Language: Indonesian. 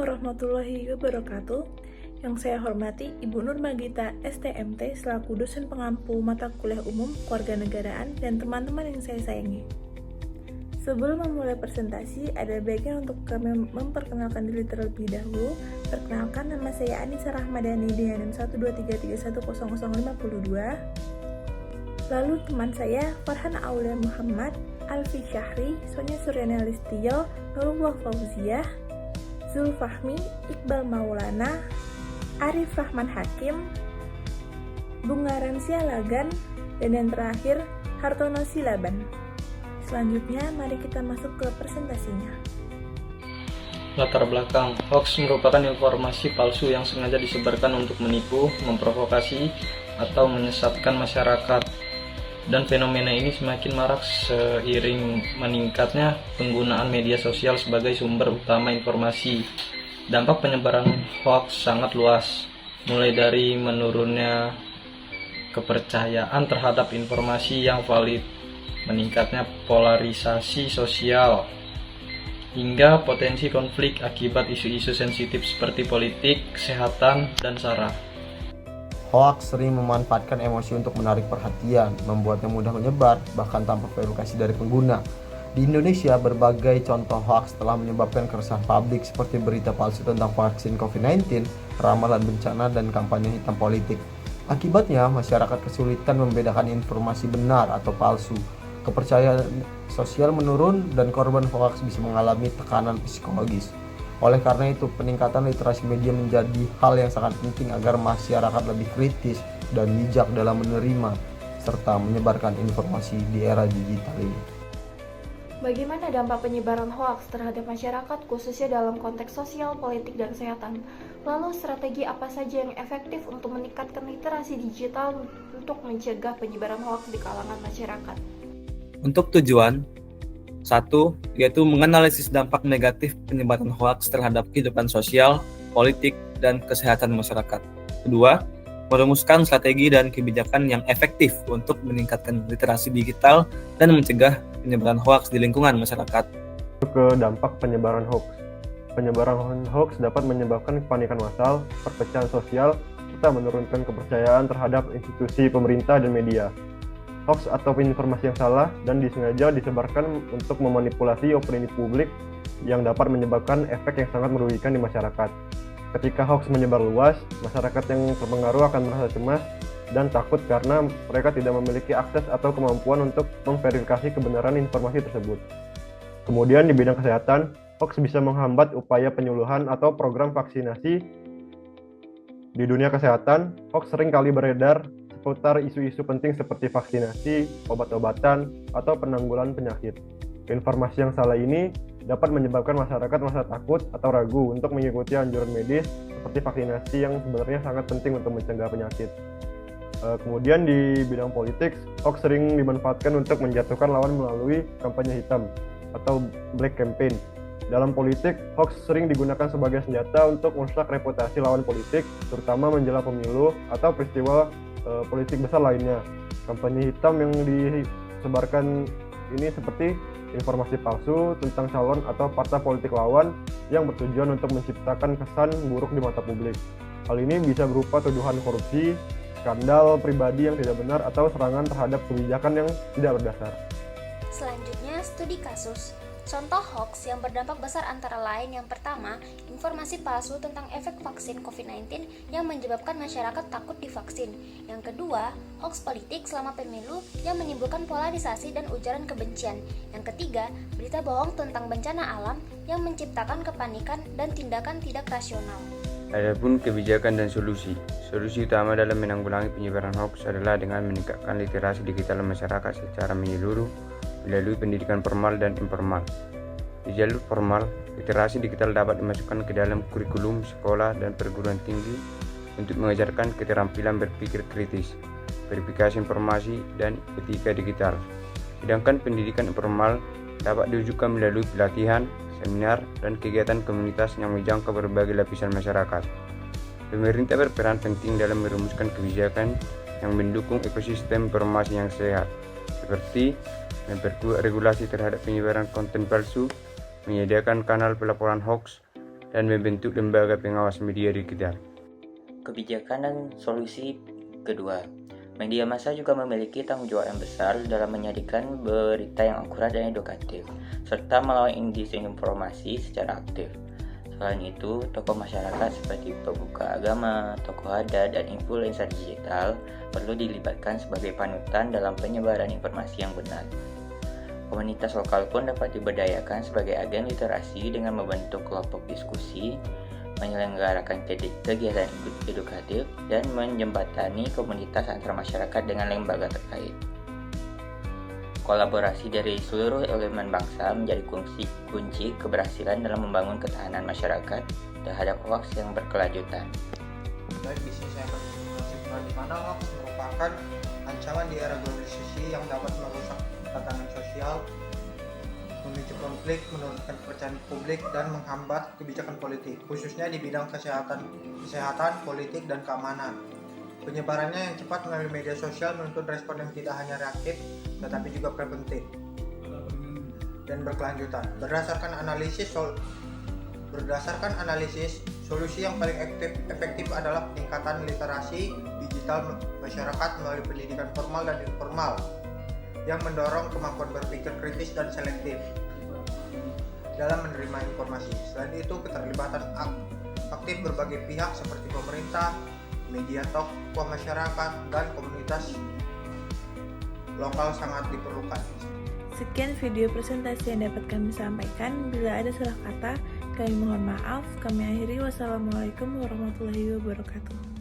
warahmatullahi wabarakatuh. Yang saya hormati Ibu Nur Magita STMT selaku dosen pengampu mata kuliah umum kewarganegaraan dan teman-teman yang saya sayangi. Sebelum memulai presentasi, ada baiknya untuk kami memperkenalkan diri terlebih dahulu. Perkenalkan, nama saya Anissa Rahmadani dengan NIM 123310052. Lalu teman saya Farhan Aulia Muhammad, Alfi Syahri, Sonia Suryani Listio, Nurullah Fauziah, Zulfahmi, Iqbal Maulana, Arif Rahman Hakim, Bunga Ransia Lagan, dan yang terakhir Hartono Silaban. Selanjutnya, mari kita masuk ke presentasinya. Latar belakang, hoax merupakan informasi palsu yang sengaja disebarkan untuk menipu, memprovokasi, atau menyesatkan masyarakat. Dan fenomena ini semakin marak seiring meningkatnya penggunaan media sosial sebagai sumber utama informasi. Dampak penyebaran hoax sangat luas, mulai dari menurunnya kepercayaan terhadap informasi yang valid, meningkatnya polarisasi sosial, hingga potensi konflik akibat isu-isu sensitif seperti politik, kesehatan, dan SARA. Hoax sering memanfaatkan emosi untuk menarik perhatian, membuatnya mudah menyebar, bahkan tanpa verifikasi dari pengguna. Di Indonesia, berbagai contoh hoax telah menyebabkan keresahan publik seperti berita palsu tentang vaksin COVID-19, ramalan bencana, dan kampanye hitam politik. Akibatnya, masyarakat kesulitan membedakan informasi benar atau palsu. Kepercayaan sosial menurun dan korban hoax bisa mengalami tekanan psikologis. Oleh karena itu, peningkatan literasi media menjadi hal yang sangat penting agar masyarakat lebih kritis dan bijak dalam menerima serta menyebarkan informasi di era digital ini. Bagaimana dampak penyebaran hoaks terhadap masyarakat khususnya dalam konteks sosial, politik, dan kesehatan? Lalu strategi apa saja yang efektif untuk meningkatkan literasi digital untuk mencegah penyebaran hoaks di kalangan masyarakat? Untuk tujuan, satu, yaitu menganalisis dampak negatif penyebaran hoaks terhadap kehidupan sosial, politik, dan kesehatan masyarakat. Kedua, merumuskan strategi dan kebijakan yang efektif untuk meningkatkan literasi digital dan mencegah penyebaran hoaks di lingkungan masyarakat. Ke dampak penyebaran hoaks. Penyebaran hoaks dapat menyebabkan kepanikan massal, perpecahan sosial, serta menurunkan kepercayaan terhadap institusi pemerintah dan media. Hoaks atau informasi yang salah dan disengaja disebarkan untuk memanipulasi opini publik yang dapat menyebabkan efek yang sangat merugikan di masyarakat. Ketika hoaks menyebar luas, masyarakat yang terpengaruh akan merasa cemas dan takut karena mereka tidak memiliki akses atau kemampuan untuk memverifikasi kebenaran informasi tersebut. Kemudian di bidang kesehatan, hoaks bisa menghambat upaya penyuluhan atau program vaksinasi. Di dunia kesehatan, hoaks sering kali beredar seputar isu-isu penting seperti vaksinasi, obat-obatan, atau penanggulangan penyakit. Informasi yang salah ini dapat menyebabkan masyarakat merasa takut atau ragu untuk mengikuti anjuran medis seperti vaksinasi yang sebenarnya sangat penting untuk mencegah penyakit. Kemudian di bidang politik, hoax sering dimanfaatkan untuk menjatuhkan lawan melalui kampanye hitam atau black campaign. Dalam politik, hoax sering digunakan sebagai senjata untuk merusak reputasi lawan politik, terutama menjelang pemilu atau peristiwa politik besar lainnya. Kampanye hitam yang disebarkan ini seperti informasi palsu tentang calon atau partai politik lawan yang bertujuan untuk menciptakan kesan buruk di mata publik. Hal ini bisa berupa tuduhan korupsi, skandal pribadi yang tidak benar, atau serangan terhadap kebijakan yang tidak berdasar. Selanjutnya, studi kasus. Contoh hoax yang berdampak besar antara lain yang pertama, informasi palsu tentang efek vaksin COVID-19 yang menyebabkan masyarakat takut divaksin. Yang kedua, hoax politik selama pemilu yang menimbulkan polarisasi dan ujaran kebencian. Yang ketiga, berita bohong tentang bencana alam yang menciptakan kepanikan dan tindakan tidak rasional. Adapun kebijakan dan solusi. Solusi utama dalam menanggulangi penyebaran hoax adalah dengan meningkatkan literasi digital masyarakat secara menyeluruh melalui pendidikan formal dan informal. Di jalur formal, literasi digital dapat dimasukkan ke dalam kurikulum sekolah dan perguruan tinggi untuk mengajarkan keterampilan berpikir kritis, verifikasi informasi, dan etika digital. Sedangkan pendidikan informal dapat diwujudkan melalui pelatihan, seminar, dan kegiatan komunitas yang menjangkau berbagai lapisan masyarakat. Pemerintah berperan penting dalam merumuskan kebijakan yang mendukung ekosistem informasi yang sehat, seperti memperkuat regulasi terhadap penyebaran konten palsu, menyediakan kanal pelaporan hoax, dan membentuk lembaga pengawas media digital. Kebijakan dan solusi kedua, media massa juga memiliki tanggung jawab yang besar dalam menyajikan berita yang akurat dan edukatif, serta melawan disinformasi secara aktif. Selain itu, tokoh masyarakat seperti pemuka agama, tokoh adat, dan influencer digital perlu dilibatkan sebagai panutan dalam penyebaran informasi yang benar. Komunitas lokal pun dapat diberdayakan sebagai agen literasi dengan membentuk kelompok diskusi, menyelenggarakan kegiatan edukatif, dan menjembatani komunitas antar masyarakat dengan lembaga terkait. Kolaborasi dari seluruh elemen bangsa menjadi kunci keberhasilan dalam membangun ketahanan masyarakat terhadap hoaks yang berkelanjutan. Baik, di sini saya akan menjelaskan di mana hoaks merupakan ancaman di era globalisasi yang dapat merusak tatanan sosial, memicu konflik, menurunkan kepercayaan publik, dan menghambat kebijakan politik, khususnya di bidang kesehatan, politik, dan keamanan. Penyebarannya yang cepat melalui media sosial menuntut respon yang tidak hanya reaktif, tetapi juga preventif dan berkelanjutan. Berdasarkan analisis, solusi yang paling efektif adalah peningkatan literasi digital masyarakat melalui pendidikan formal dan informal yang mendorong kemampuan berpikir kritis dan selektif dalam menerima informasi. Selain itu, keterlibatan aktif berbagai pihak seperti pemerintah, media, tokoh masyarakat, dan komunitas lokal sangat diperlukan. Sekian video presentasi yang dapat kami sampaikan. Bila ada salah kata, kami mohon maaf. Kami akhiri. Wassalamualaikum warahmatullahi wabarakatuh.